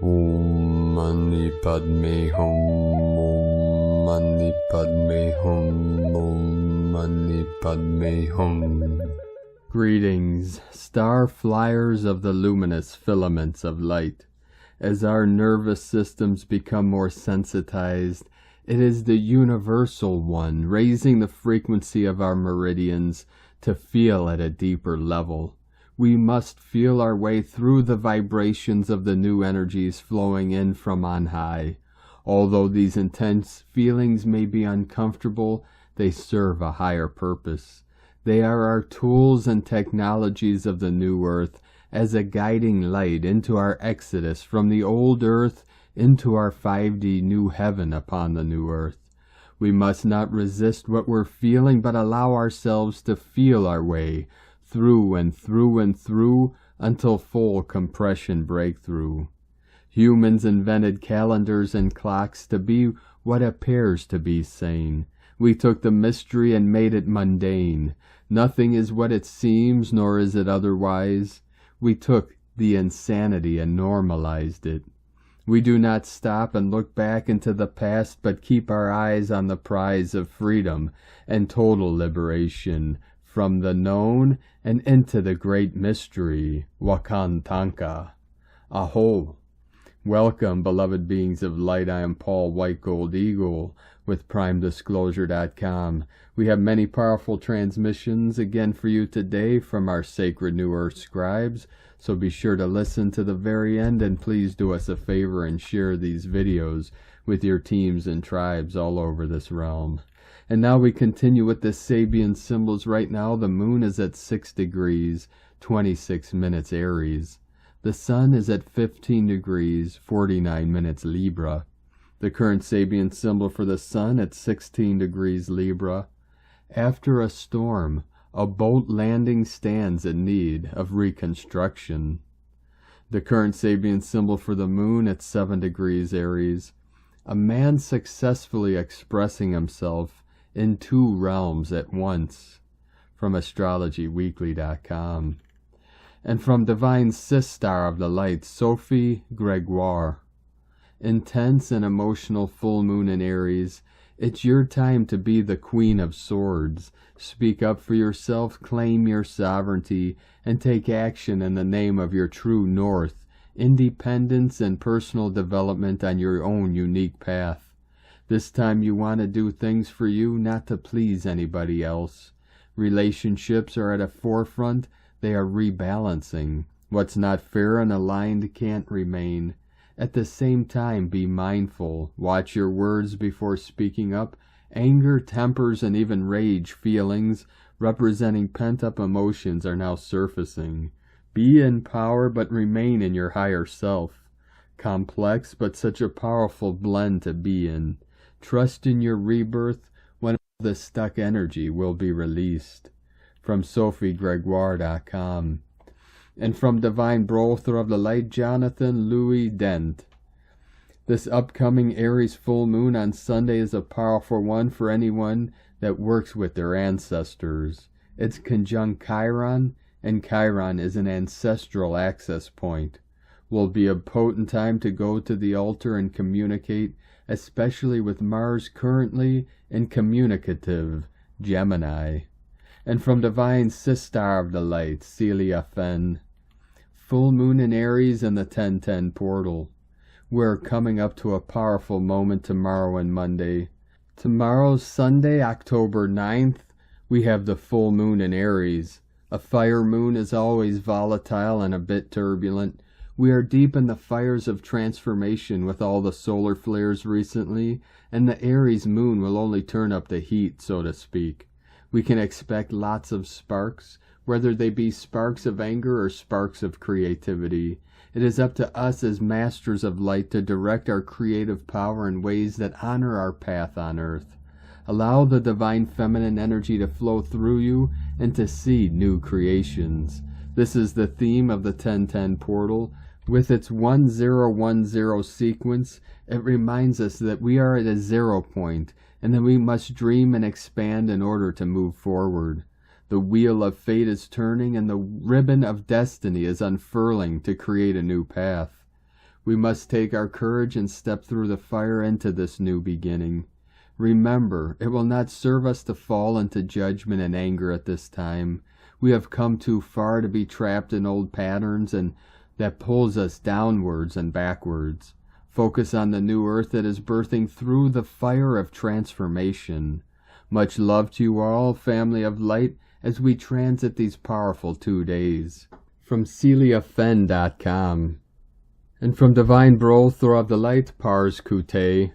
Om Mani Padme Hum, Om Mani Padme Hum, Om Mani Padme Hum. Greetings, star flyers of the luminous filaments of light. As our nervous systems become more sensitized, it is the universal one raising the frequency of our meridians to feel at a deeper level. We must feel our way through the vibrations of the new energies flowing in from on high. Although these intense feelings may be uncomfortable, they serve a higher purpose. They are our tools and technologies of the new earth as a guiding light into our exodus from the old earth into our 5D new heaven upon the new earth. We must not resist what we're feeling, but allow ourselves to feel our way through and through and through until full compression breakthrough. Humans invented calendars and clocks to be what appears to be sane. We took the mystery and made it mundane. Nothing is what it seems, nor is it otherwise. We took the insanity and normalized it. We do not stop and look back into the past, but keep our eyes on the prize of freedom and total liberation from the known and into the great mystery, Wakantanka. Aho! Welcome, beloved beings of light. I am Paul White Gold Eagle with PrimeDisclosure.com. We have many powerful transmissions again for you today from our sacred New Earth scribes, so be sure to listen to the very end, and please do us a favor and share these videos with your teams and tribes all over this realm. And now we continue with the Sabian symbols. Right now the moon is at 6 degrees, 26 minutes Aries. The sun is at 15 degrees, 49 minutes Libra. The current Sabian symbol for the sun at 16 degrees Libra. After a storm, a boat landing stands in need of reconstruction. The current Sabian symbol for the moon at 7 degrees Aries. A man successfully expressing himself in two realms at once. From AstrologyWeekly.com. And from Divine Sistar of the Light, Sophie Gregoire. Intense and emotional full moon in Aries. It's your time to be the Queen of Swords. Speak up for yourself, claim your sovereignty, and take action in the name of your true north, independence and personal development on your own unique path. This time you want to do things for you, not to please anybody else. Relationships are at a forefront. They are rebalancing. What's not fair and aligned can't remain. At the same time, be mindful. Watch your words before speaking up. Anger, tempers, and even rage feelings representing pent-up emotions are now surfacing. Be in power, but remain in your higher self. Complex, but such a powerful blend to be in. Trust in your rebirth when the stuck energy will be released. From SophieGregoire.com. And from Divine Brother of the Light, Jonathan Louis Dent. This upcoming Aries full moon on Sunday is a powerful one for anyone that works with their ancestors. It's conjunct Chiron, and Chiron is an ancestral access point. Will be a potent time to go to the altar and communicate, especially with Mars currently in communicative Gemini. And from Divine Sistar of the Light, Celia Fenn. Full moon in Aries and the 1010 portal. We're coming up to a powerful moment tomorrow and Monday. Tomorrow, Sunday, October 9th, we have the full moon in Aries. A fire moon is always volatile and a bit turbulent. We are deep in the fires of transformation with all the solar flares recently, and the Aries moon will only turn up the heat, so to speak. We can expect lots of sparks, whether they be sparks of anger or sparks of creativity. It is up to us as masters of light to direct our creative power in ways that honor our path on earth. Allow the divine feminine energy to flow through you and to seed new creations. This is the theme of the 1010 portal. With its 1010 sequence, it reminds us that we are at a 0 point and that we must dream and expand in order to move forward. The wheel of fate is turning and the ribbon of destiny is unfurling to create a new path. We must take our courage and step through the fire into this new beginning. Remember, it will not serve us to fall into judgment and anger at this time. We have come too far to be trapped in old patterns and that pulls us downwards and backwards. Focus on the new earth that is birthing through the fire of transformation. Much love to you all, family of light, as we transit these powerful 2 days. From CeliaFen.com. And from Divine Brol Thor of the Light, Pars Kute.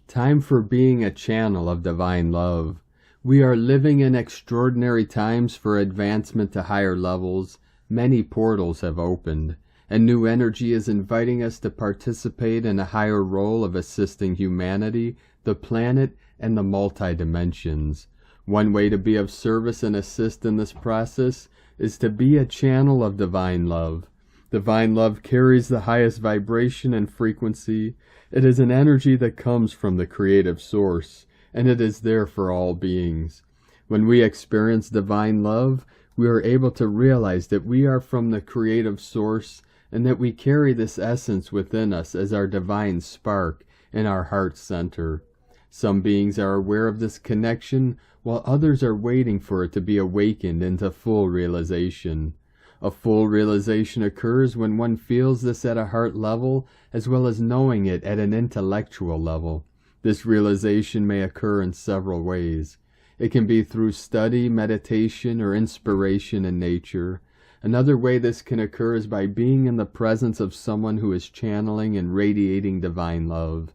Time for being a channel of divine love. We are living in extraordinary times for advancement to higher levels. Many portals have opened, and new energy is inviting us to participate in a higher role of assisting humanity, the planet, and the multi-dimensions. One way to be of service and assist in this process is to be a channel of divine love. Divine love carries the highest vibration and frequency. It is an energy that comes from the creative source, and it is there for all beings. When we experience divine love, we are able to realize that we are from the creative source and that we carry this essence within us as our divine spark in our heart center. Some beings are aware of this connection, while others are waiting for it to be awakened into full realization. A full realization occurs when one feels this at a heart level, as well as knowing it at an intellectual level. This realization may occur in several ways. It can be through study, meditation, or inspiration in nature. Another way this can occur is by being in the presence of someone who is channeling and radiating divine love.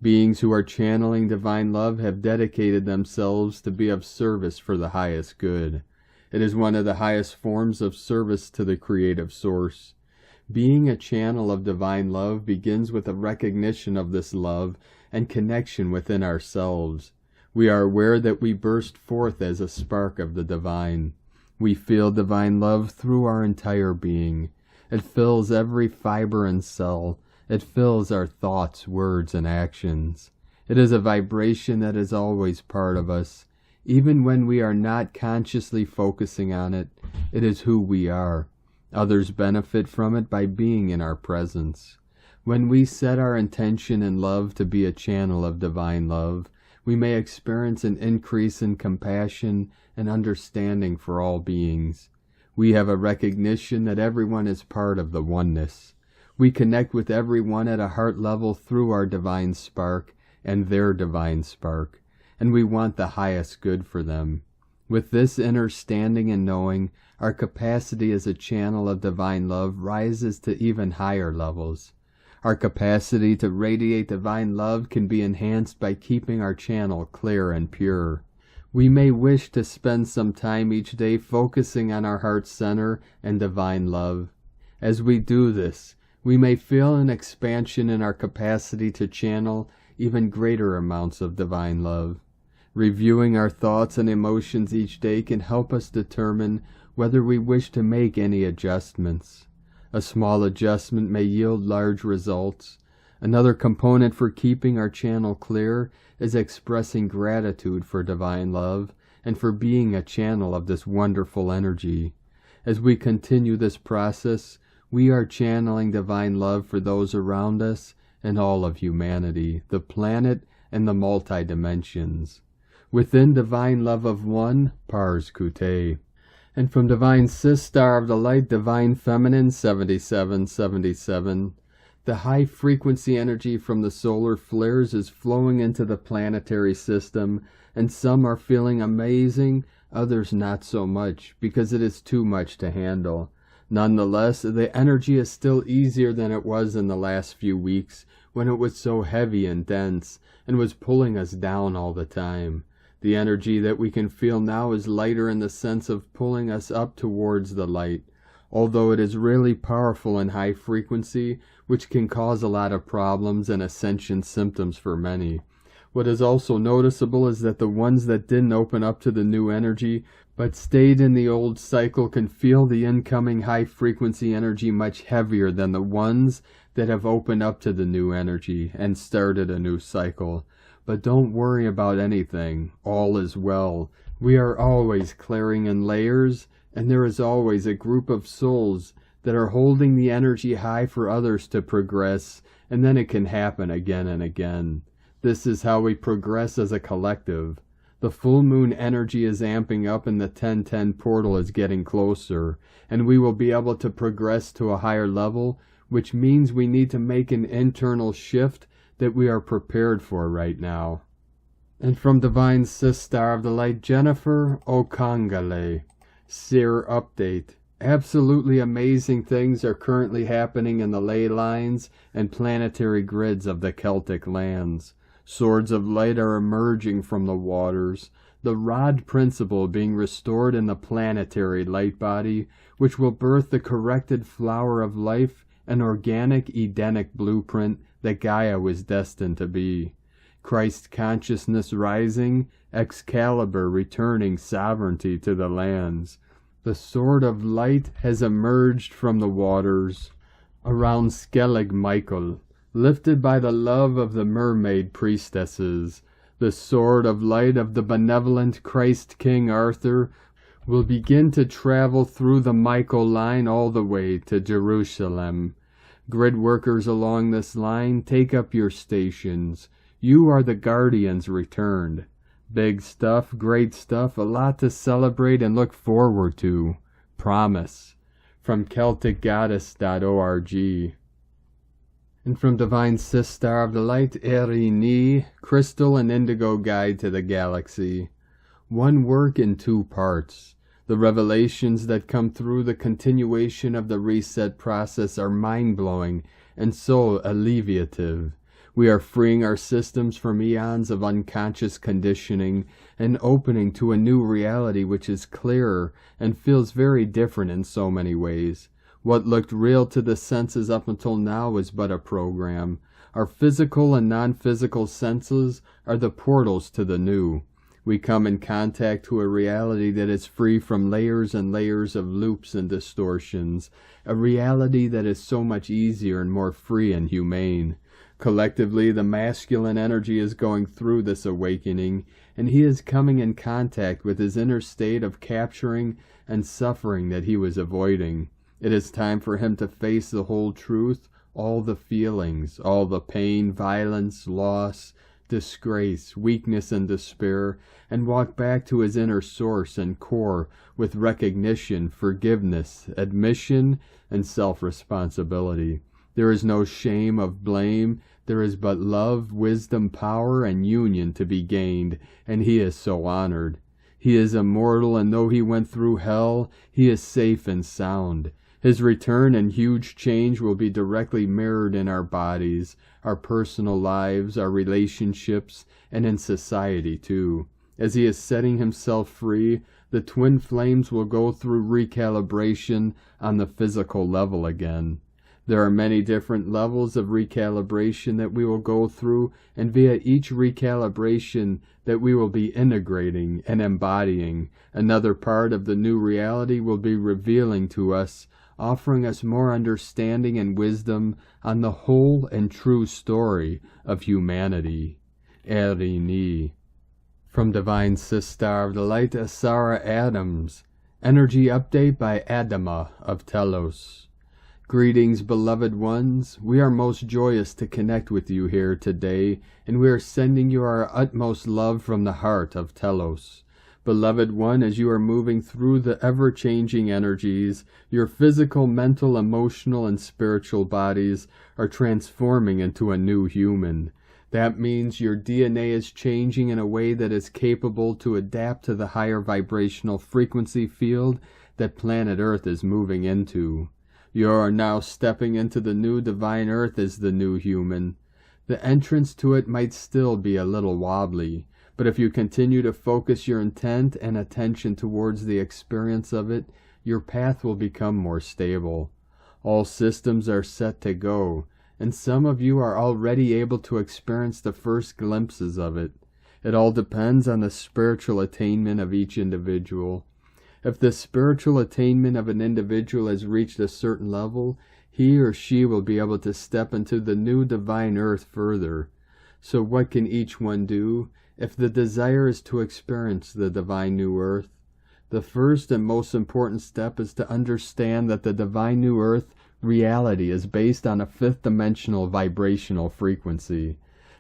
Beings who are channeling divine love have dedicated themselves to be of service for the highest good. It is one of the highest forms of service to the creative source. Being a channel of divine love begins with a recognition of this love and connection within ourselves. We are aware that we burst forth as a spark of the divine. We feel divine love through our entire being. It fills every fiber and cell. It fills our thoughts, words, and actions. It is a vibration that is always part of us. Even when we are not consciously focusing on it, it is who we are. Others benefit from it by being in our presence. When we set our intention in love to be a channel of divine love, we may experience an increase in compassion and understanding for all beings. We have a recognition that everyone is part of the oneness. We connect with everyone at a heart level through our divine spark and their divine spark, and we want the highest good for them. With this understanding and knowing, our capacity as a channel of divine love rises to even higher levels. Our capacity to radiate divine love can be enhanced by keeping our channel clear and pure. We may wish to spend some time each day focusing on our heart center and divine love. As we do this, we may feel an expansion in our capacity to channel even greater amounts of divine love. Reviewing our thoughts and emotions each day can help us determine whether we wish to make any adjustments. A small adjustment may yield large results. Another component for keeping our channel clear is expressing gratitude for divine love and for being a channel of this wonderful energy. As we continue this process, we are channeling divine love for those around us and all of humanity, the planet, and the multi-dimensions. Within divine love of one, Pars Kute. And from Divine Sis Star of the Light, Divine Feminine 7777, the high frequency energy from the solar flares is flowing into the planetary system, and some are feeling amazing, others not so much, because it is too much to handle. Nonetheless, the energy is still easier than it was in the last few weeks, when it was so heavy and dense, and was pulling us down all the time. The energy that we can feel now is lighter in the sense of pulling us up towards the light, although it is really powerful in high frequency, which can cause a lot of problems and ascension symptoms for many. What is also noticeable is that the ones that didn't open up to the new energy, but stayed in the old cycle, can feel the incoming high frequency energy much heavier than the ones that have opened up to the new energy and started a new cycle. But don't worry about anything. All is well. We are always clearing in layers, and there is always a group of souls that are holding the energy high for others to progress, and then it can happen again and again. This is how we progress as a collective. The full moon energy is amping up and the 1010 portal is getting closer, and we will be able to progress to a higher level, which means we need to make an internal shift that we are prepared for right now. And from Divine Sis Star of the Light, Jennifer Okangale, Seer Update. Absolutely amazing things are currently happening in the ley lines and planetary grids of the Celtic lands. Swords of light are emerging from the waters, the rod principle being restored in the planetary light body, which will birth the corrected flower of life, an organic Edenic blueprint that Gaia was destined to be. Christ consciousness rising, Excalibur returning sovereignty to the lands. The sword of light has emerged from the waters around Skellig Michael, lifted by the love of the mermaid priestesses. The sword of light of the benevolent Christ King Arthur will begin to travel through the Michael line all the way to Jerusalem. Grid workers along this line, take up your stations. You are the guardians returned. Big stuff, great stuff, a lot to celebrate and look forward to. Promise. From CelticGoddess.org. And from Divine Sis Star of the Light, Erini, Crystal and Indigo Guide to the Galaxy. One work in two parts. The revelations that come through the continuation of the reset process are mind-blowing and so alleviative. We are freeing our systems from eons of unconscious conditioning and opening to a new reality which is clearer and feels very different in so many ways. What looked real to the senses up until now is but a program. Our physical and non-physical senses are the portals to the new. We come in contact to a reality that is free from layers and layers of loops and distortions, a reality that is so much easier and more free and humane. Collectively, the masculine energy is going through this awakening, and he is coming in contact with his inner state of capturing and suffering that he was avoiding. It is time for him to face the whole truth, all the feelings, all the pain, violence, loss, disgrace, weakness, and despair, and walk back to his inner source and core with recognition, forgiveness, admission, and self-responsibility. There is no shame of blame. There is but love, wisdom, power, and union to be gained, and he is so honored. He is immortal, and though he went through hell, he is safe and sound. His return and huge change will be directly mirrored in our bodies, our personal lives, our relationships, and in society too. As he is setting himself free, the twin flames will go through recalibration on the physical level again. There are many different levels of recalibration that we will go through, and via each recalibration that we will be integrating and embodying, another part of the new reality will be revealing to us, offering us more understanding and wisdom on the whole and true story of humanity. Erini. From Divine Sis Star of the Light, Asara Adams. Energy Update by Adama of Telos. Greetings, beloved ones. We are most joyous to connect with you here today, and we are sending you our utmost love from the heart of Telos. Beloved one, as you are moving through the ever-changing energies, your physical, mental, emotional, and spiritual bodies are transforming into a new human. That means your DNA is changing in a way that is capable to adapt to the higher vibrational frequency field that planet Earth is moving into. You are now stepping into the new divine Earth as the new human. The entrance to it might still be a little wobbly, but if you continue to focus your intent and attention towards the experience of it, your path will become more stable. All systems are set to go, and some of you are already able to experience the first glimpses of it. It all depends on the spiritual attainment of each individual. If the spiritual attainment of an individual has reached a certain level, he or she will be able to step into the new divine Earth further. So what can each one do? If the desire is to experience the divine new Earth, The first and most important step is to understand that the divine new earth reality is based on a fifth-dimensional vibrational frequency.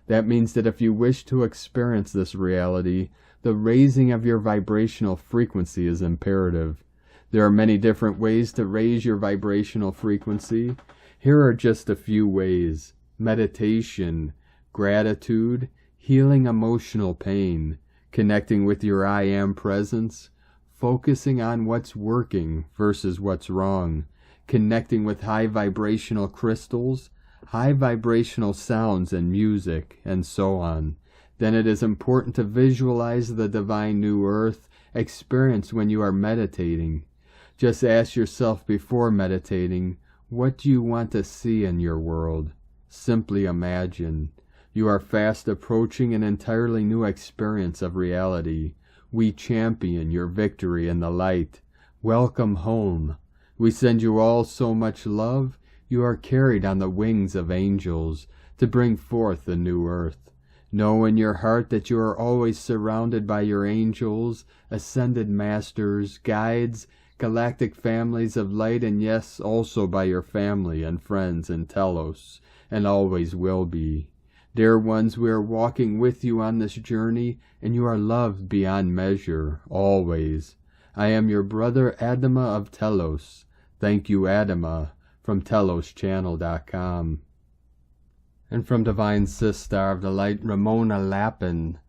That means that if you wish to experience this reality, the raising of your vibrational frequency is imperative. There are many different ways to raise your vibrational frequency. Here are just a few ways: meditation, gratitude, healing emotional pain, connecting with your I am presence, focusing on what's working versus what's wrong, connecting with high vibrational crystals, high vibrational sounds and music, and so on. Then it is important to visualize the divine new earth experience when you are meditating. Just ask yourself before meditating, what do you want to see in your world? Simply imagine. You are fast approaching an entirely new experience of reality. We champion your victory in the light. Welcome home. We send you all so much love. You are carried on the wings of angels to bring forth the new earth. Know in your heart that you are always surrounded by your angels, ascended masters, guides, galactic families of light, and yes, also by your family and friends in Telos, and always will be. Dear ones, we are walking with you on this journey, and you are loved beyond measure, always. I am your brother Adama of Telos. Thank you, Adama, from TelosChannel.com. And from Divine Sister of the Light, Ramona Lappin.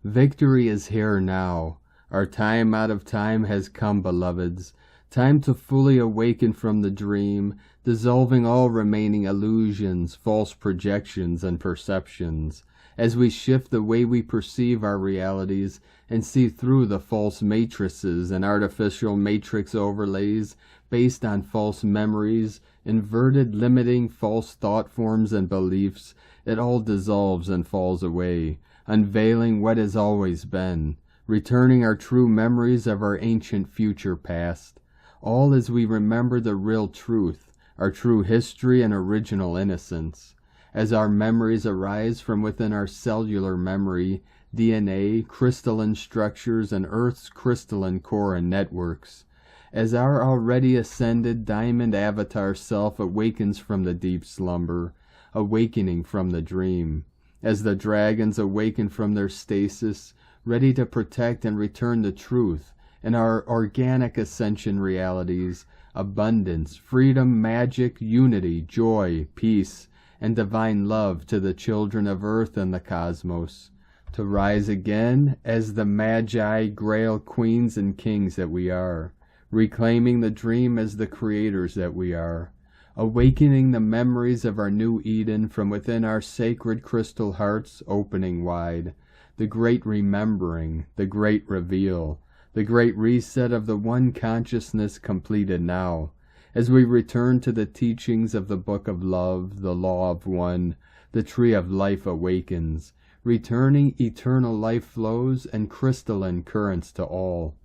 Victory is here now. Our time out of time has come, beloveds. Time to fully awaken from the dream, dissolving all remaining illusions, false projections, and perceptions, as we shift the way we perceive our realities and see through the false matrices and artificial matrix overlays based on false memories, inverted, limiting, false thought forms and beliefs. It all dissolves and falls away, unveiling what has always been, returning our true memories of our ancient future past. All as we remember the real truth, our true history and original innocence. As our memories arise from within our cellular memory, DNA, crystalline structures, and Earth's crystalline core and networks. As our already ascended diamond avatar self awakens from the deep slumber, awakening from the dream. As the dragons awaken from their stasis, ready to protect and return the truth, in our organic ascension realities, abundance, freedom, magic, unity, joy, peace, and divine love to the children of earth and the cosmos, to rise again as the magi, grail queens and kings that we are, reclaiming the dream as the creators that we are, awakening the memories of our new Eden from within our sacred crystal hearts opening wide, the great remembering, the great reveal, the great reset of the one consciousness completed now, as we return to the teachings of the Book of Love, the Law of One, the Tree of Life awakens, returning eternal life flows and crystalline currents to all.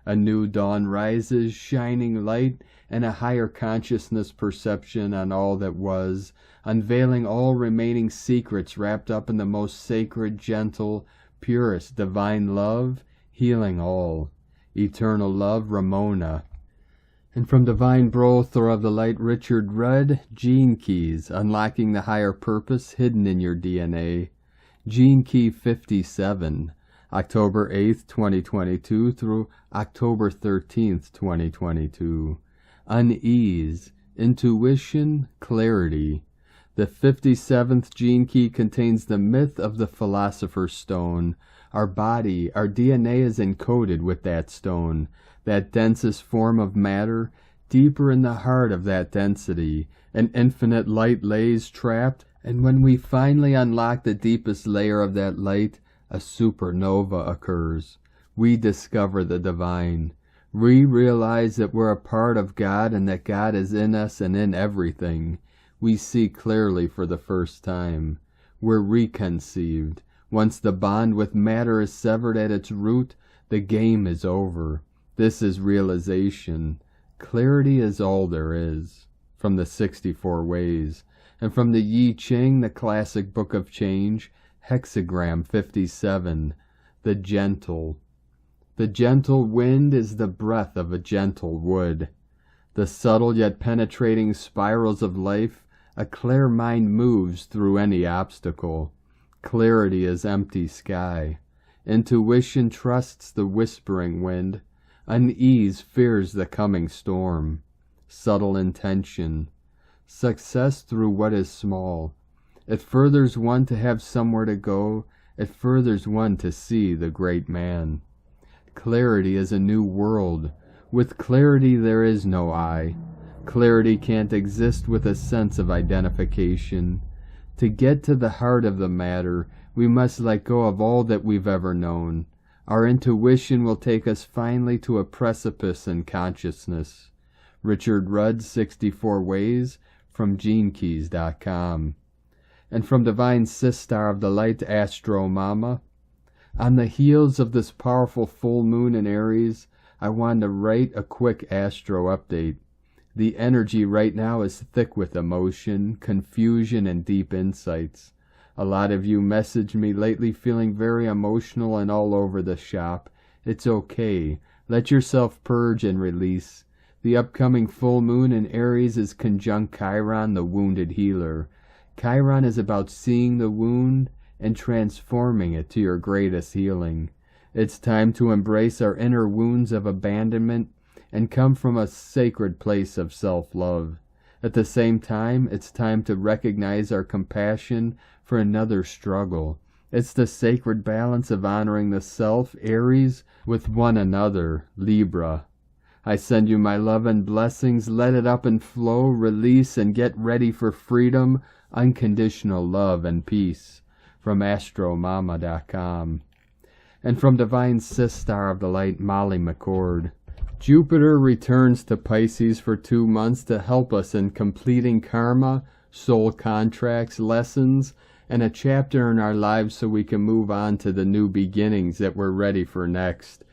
A new dawn rises, shining light and a higher consciousness perception on all that was, unveiling all remaining secrets wrapped up in the most sacred, gentle, purest divine love, healing all. Eternal love, Ramona. And from Divine Brother of the Light, Richard Rudd, Gene Keys, unlocking the higher purpose hidden in your DNA. Gene Key 57, October 8th, 2022 through October 13th, 2022. Unease, intuition, clarity. The 57th Gene Key contains the myth of the Philosopher's Stone. Our body, our DNA is encoded with that stone, that densest form of matter. Deeper in the heart of that density, an infinite light lays trapped, and when we finally unlock the deepest layer of that light, a supernova occurs. We discover the divine. We realize that we're a part of God and that God is in us and in everything. We see clearly for the first time. We're reconceived. Once the bond with matter is severed at its root, the game is over. This is realization. Clarity is all there is. From the 64 Ways. And from the I Ching, the classic book of change, hexagram 57, the gentle. The gentle wind is the breath of a gentle wood. The subtle yet penetrating spirals of life, a clear mind moves through any obstacle. Clarity is empty sky. Intuition trusts the whispering wind. Unease fears the coming storm. Subtle intention. Success through what is small. It furthers one to have somewhere to go. It furthers one to see the great man. Clarity is a new world. With clarity there is no I. Clarity can't exist with a sense of identification. To get to the heart of the matter, we must let go of all that we've ever known. Our intuition will take us finally to a precipice in consciousness. Richard Rudd's 64 Ways from GeneKeys.com. And from Divine Sistar of the Light, Astro Mama. On the heels of this powerful full moon in Aries, I wanted to write a quick astro update. The energy right now is thick with emotion, confusion, and deep insights. A lot of you messaged me lately feeling very emotional and all over the shop. It's okay. Let yourself purge and release. The upcoming full moon in Aries is conjunct Chiron, the wounded healer. Chiron is about seeing the wound and transforming it to your greatest healing. It's time to embrace our inner wounds of abandonment and come from a sacred place of self-love. At the same time, it's time to recognize our compassion for another's struggle. It's the sacred balance of honoring the self, Aries, with one another, Libra. I send you my love and blessings. Let it up and flow, release, and get ready for freedom, unconditional love, and peace. From astromama.com. And from Divine Sistar of the Light, Molly McCord. Jupiter returns to Pisces for 2 months to help us in completing karma, soul contracts, lessons, and a chapter in our lives so we can move on to the new beginnings that we're ready for next.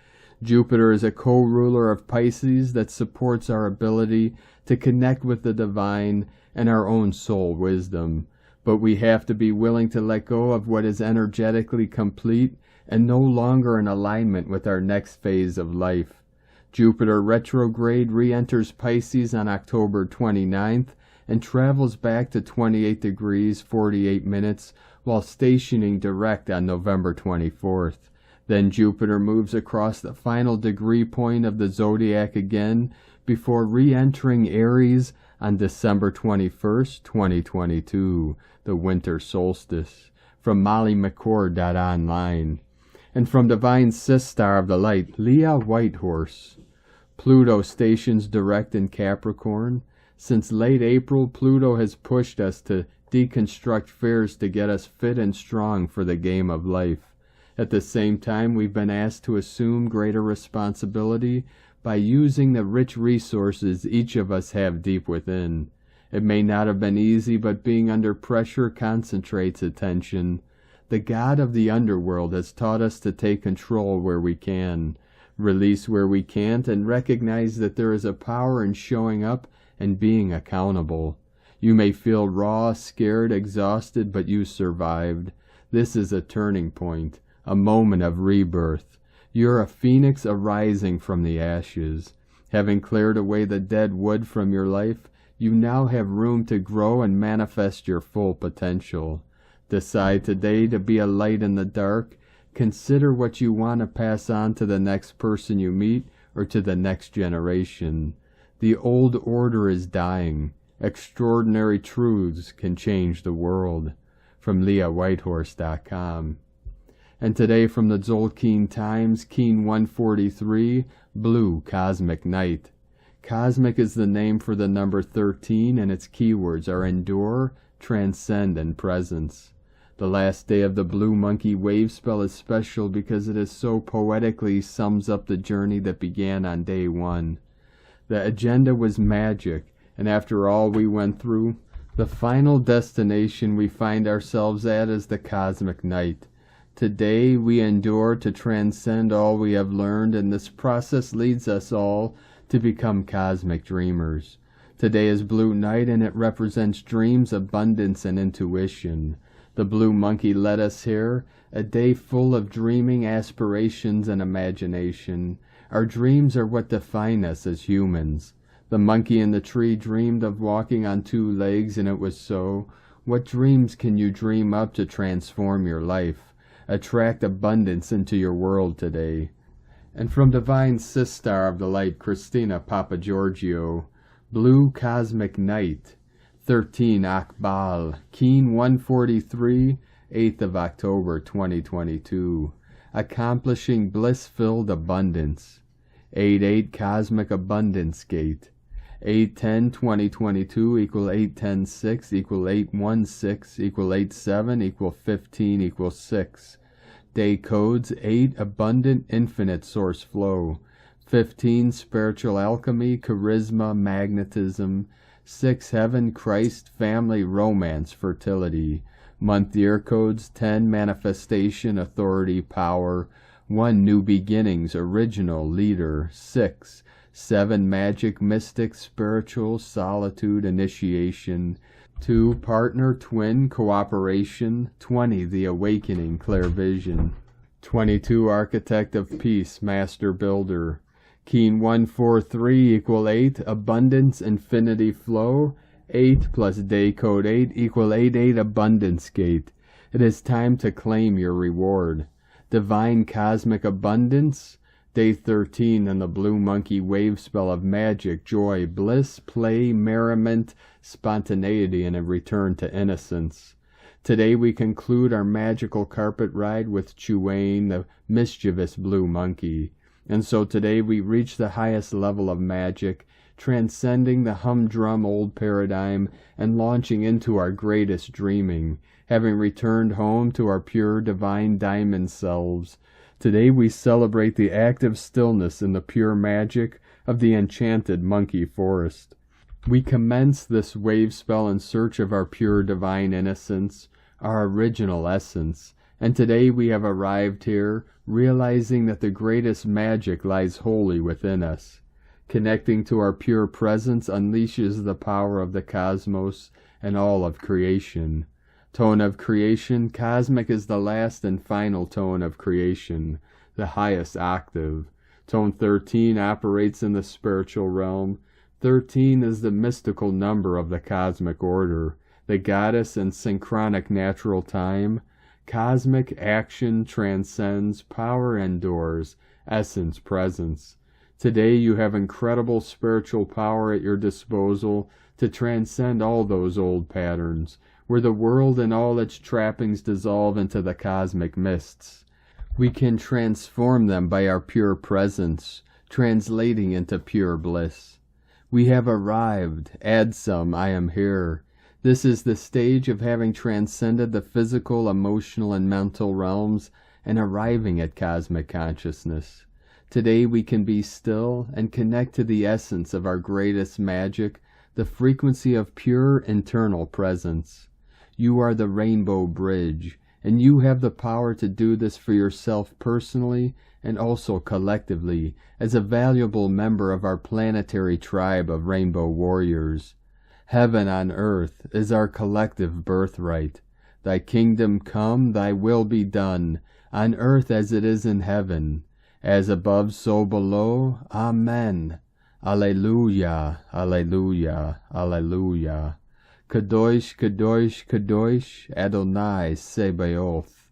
Jupiter is a co-ruler of Pisces that supports our ability to connect with the divine and our own soul wisdom. But we have to be willing to let go of what is energetically complete and no longer in alignment with our next phase of life. Jupiter retrograde re-enters Pisces on October 29th and travels back to 28 degrees 48 minutes while stationing direct on November 24th. Then Jupiter moves across the final degree point of the zodiac again before re-entering Aries on December 21st, 2022, the winter solstice. From mollymccord.online. And from Divine Sistar of the Light, Leah Whitehorse. Pluto stations direct in Capricorn. Since late April, Pluto has pushed us to deconstruct fears to get us fit and strong for the game of life. At the same time, we've been asked to assume greater responsibility by using the rich resources each of us have deep within. It may not have been easy, but being under pressure concentrates attention. The god of the underworld has taught us to take control where we can, release where we can't, and recognize that there is a power in showing up and being accountable. You may feel raw, scared, exhausted, but you survived. This is a turning point, a moment of rebirth. You're a phoenix arising from the ashes. Having cleared away the dead wood from your life, you now have room to grow and manifest your full potential. Decide today to be a light in the dark. Consider what you want to pass on to the next person you meet or to the next generation. The old order is dying. Extraordinary truths can change the world. From LeahWhitehorse.com. And today from the Tzolk'in Times, Keen 143, Blue Cosmic Night. Cosmic is the name for the number 13, and its keywords are endure, transcend, and presence. The last day of the Blue Monkey wave spell is special because it is so poetically sums up the journey that began on day 1. The agenda was magic, and after all we went through, the final destination we find ourselves at is the Cosmic Night. Today we endure to transcend all we have learned, and this process leads us all to become cosmic dreamers. Today is Blue Night, and it represents dreams, abundance, and intuition. The blue monkey led us here, a day full of dreaming, aspirations, and imagination. Our dreams are what define us as humans. The monkey in the tree dreamed of walking on 2 legs, and it was so. What dreams can you dream up to transform your life? Attract abundance into your world today. And from Divine Sistar of the Light, Christina Papagiorgio, Blue Cosmic Night, 13 Akbal, Keen 143, 8th of October 2022. Accomplishing bliss-filled abundance. 8-8 Cosmic Abundance Gate. 8-10-2022 equal 8-10-6 equal 8-1-6 equal 8-7 equal 15 equal 6. Day codes 8 Abundant Infinite Source Flow. 15 Spiritual Alchemy, Charisma, Magnetism. 6 Heaven, Christ, Family, Romance, Fertility. Month year codes 10 Manifestation, Authority, Power. 1 New Beginnings, Original, Leader. 6 7 Magic, Mystic, Spiritual, Solitude, Initiation. 2 Partner, Twin, Cooperation. 20 The Awakening, Clairvision. 22 Architect of Peace, Master Builder. Keen 143 equal 8 Abundance, Infinity Flow. 8 plus day code 8 equal 8-8 Abundance Gate. It is time to claim your reward. Divine Cosmic Abundance. Day 13 in the Blue Monkey Wave Spell of Magic, Joy, Bliss, Play, Merriment, Spontaneity, and a return to innocence. Today we conclude our magical carpet ride with Chuane, the mischievous blue monkey. And so today we reach the highest level of magic, transcending the humdrum old paradigm and launching into our greatest dreaming, having returned home to our pure divine diamond selves. Today we celebrate the active stillness in the pure magic of the enchanted monkey forest. We commence this wave spell in search of our pure divine innocence, our original essence, and today we have arrived here, realizing that the greatest magic lies wholly within us. Connecting to our pure presence unleashes the power of the cosmos and all of creation. Tone of creation, cosmic is the last and final tone of creation, the highest octave. Tone 13 operates in the spiritual realm. 13 is the mystical number of the cosmic order, the goddess and synchronic natural time. Cosmic action transcends, power endures, essence presence. Today you have incredible spiritual power at your disposal to transcend all those old patterns, where the world and all its trappings dissolve into the cosmic mists. We can transform them by our pure presence, translating into pure bliss. We have arrived. Add some, I am here. This is the stage of having transcended the physical, emotional, and mental realms and arriving at cosmic consciousness. Today we can be still and connect to the essence of our greatest magic, the frequency of pure internal presence. You are the rainbow bridge, and you have the power to do this for yourself personally and also collectively as a valuable member of our planetary tribe of rainbow warriors. Heaven on earth is our collective birthright. Thy kingdom come, thy will be done, on earth as it is in heaven. As above, so below. Amen. Alleluia, alleluia, alleluia. Kadosh, Kadosh, Kadosh, Adonai Sebaoth.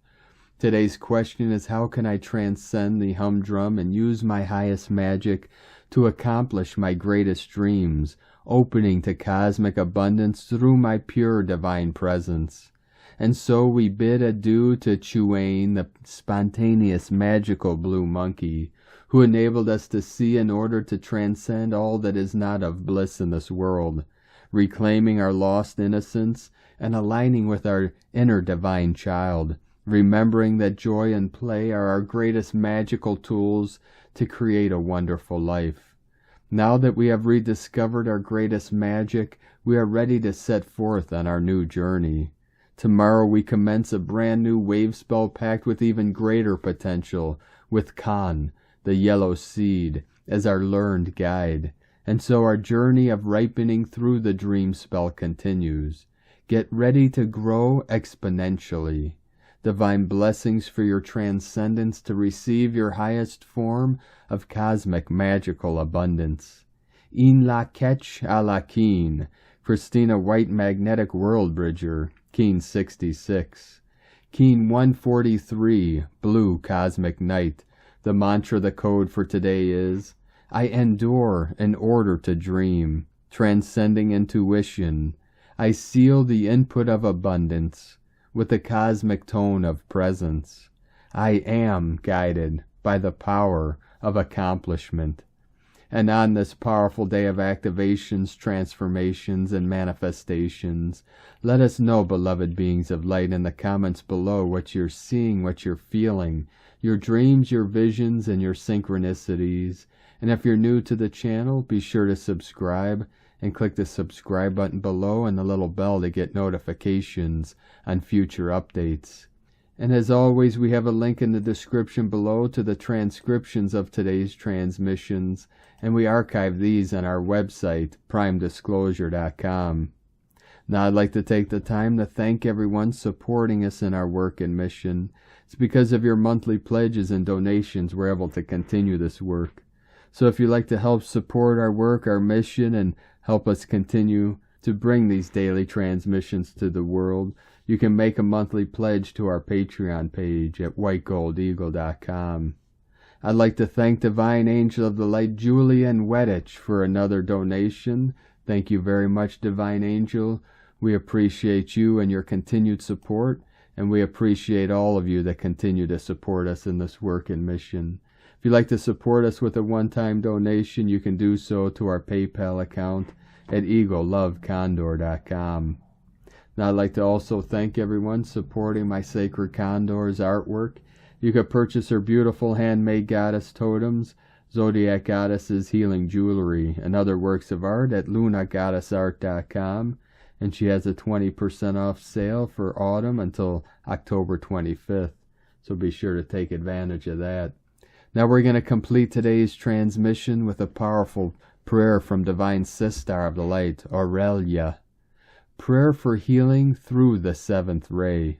Today's question is, how can I transcend the humdrum and use my highest magic to accomplish my greatest dreams, opening to cosmic abundance through my pure divine presence? And so we bid adieu to Chuane, the spontaneous magical blue monkey, who enabled us to see in order to transcend all that is not of bliss in this world, reclaiming our lost innocence and aligning with our inner divine child, remembering that joy and play are our greatest magical tools to create a wonderful life. Now that we have rediscovered our greatest magic, we are ready to set forth on our new journey. Tomorrow we commence a brand new wave spell packed with even greater potential, with Khan, the yellow seed, as our learned guide. And so our journey of ripening through the dream spell continues. Get ready to grow exponentially. Divine blessings for your transcendence to receive your highest form of cosmic magical abundance. In la ketch a la keen, Christina White Magnetic World Bridger, Keen 66. Keen 143, Blue Cosmic Night. The mantra, the code for today is, I endure in order to dream, transcending intuition. I seal the input of abundance with the cosmic tone of presence. I am guided by the power of accomplishment. And on this powerful day of activations, transformations, and manifestations, let us know, beloved beings of light, in the comments below what you're seeing, what you're feeling, your dreams, your visions, and your synchronicities. And if you're new to the channel, be sure to subscribe and click the subscribe button below and the little bell to get notifications on future updates. And as always, we have a link in the description below to the transcriptions of today's transmissions, and we archive these on our website, primedisclosure.com. Now I'd like to take the time to thank everyone supporting us in our work and mission. It's because of your monthly pledges and donations we're able to continue this work. So if you'd like to help support our work, our mission, and help us continue to bring these daily transmissions to the world, you can make a monthly pledge to our Patreon page at whitegoldeagle.com. I'd like to thank Divine Angel of the Light Julian Weddich for another donation. Thank you very much, Divine Angel. We appreciate you and your continued support, and we appreciate all of you that continue to support us in this work and mission. If you'd like to support us with a one-time donation, you can do so to our PayPal account at eaglelovecondor.com. Now I'd like to also thank everyone supporting my Sacred Condor's artwork. You can purchase her beautiful handmade goddess totems, Zodiac Goddesses healing jewelry, and other works of art at lunagoddessart.com. And she has a 20% off sale for autumn until October 25th. So be sure to take advantage of that. Now we're going to complete today's transmission with a powerful prayer from Divine Sister of the Light, Aurelia. Prayer for healing through the seventh ray.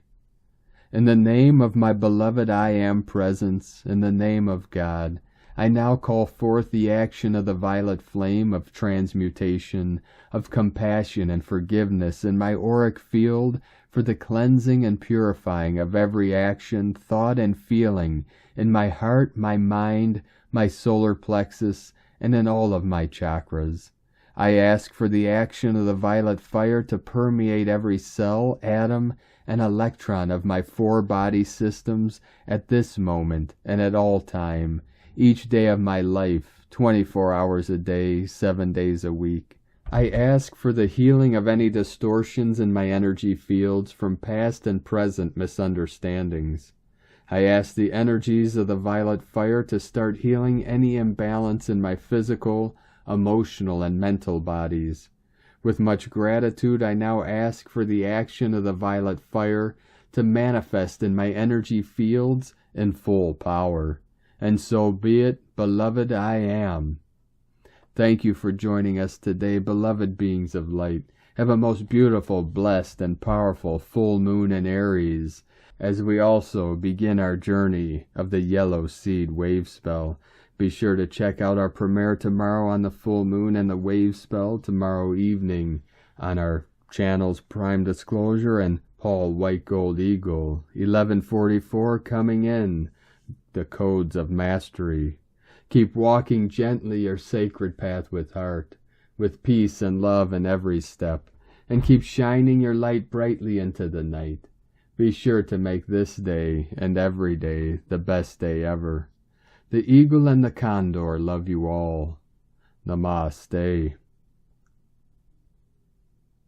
In the name of my beloved I Am Presence, in the name of God, I now call forth the action of the violet flame of transmutation, of compassion and forgiveness in my auric field for the cleansing and purifying of every action, thought, and feeling in my heart, my mind, my solar plexus, and in all of my chakras. I ask for the action of the violet fire to permeate every cell, atom, and electron of my four body systems at this moment and at all time, each day of my life, 24 hours a day, 7 days a week. I ask for the healing of any distortions in my energy fields from past and present misunderstandings. I ask the energies of the violet fire to start healing any imbalance in my physical, emotional, and mental bodies. With much gratitude, I now ask for the action of the violet fire to manifest in my energy fields in full power. And so be it, beloved I am. Thank you for joining us today, beloved beings of light. Have a most beautiful, blessed, and powerful full moon in Aries, as we also begin our journey of the yellow seed wave spell. Be sure to check out our premiere tomorrow on the full moon and the wave spell tomorrow evening on our channels Prime Disclosure and Paul White Gold Eagle. 1144 coming in. The codes of mastery. Keep walking gently your sacred path with heart, with peace and love in every step, and keep shining your light brightly into the night. Be sure to make this day and every day the best day ever. The eagle and the condor love you all. Namaste.